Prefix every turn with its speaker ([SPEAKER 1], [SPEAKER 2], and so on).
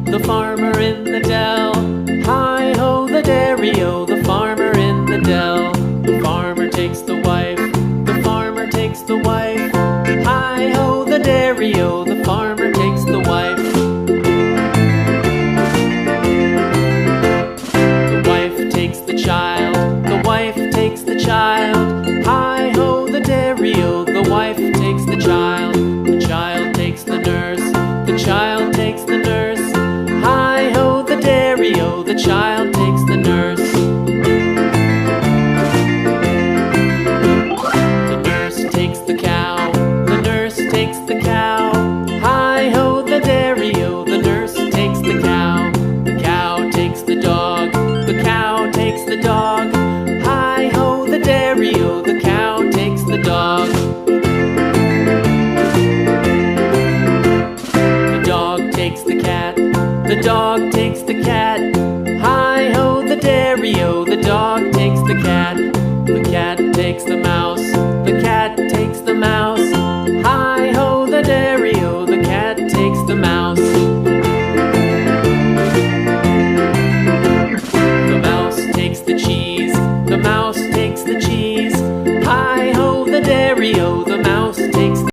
[SPEAKER 1] The farmer in the dell. Hi-ho, the dairy-o, the farmer in the dell. The farmer takes the wife, the farmer takes the wife. Hi-ho, the dairy-o, the farmer takes the wife. The wife takes the child, the wife takes the child. Hi-ho, the dairy-o, the wife takes the child. The child takes the nurse, the child takes the nurse. Hi-ho, the dairy-o, the child takes the nurse. The nurse takes the cow, the nurse takes the cow. Hi-ho, the dairy-o, the nurse takes the cow. The cow takes the dog, the cow takes the dog. Hi-ho, the dairy-o, the cow takes the dog. The dog takes the cat, the dog takes the cat. Hi-ho, the dairy-o, the dog takes the cat. The cat takes the mouse,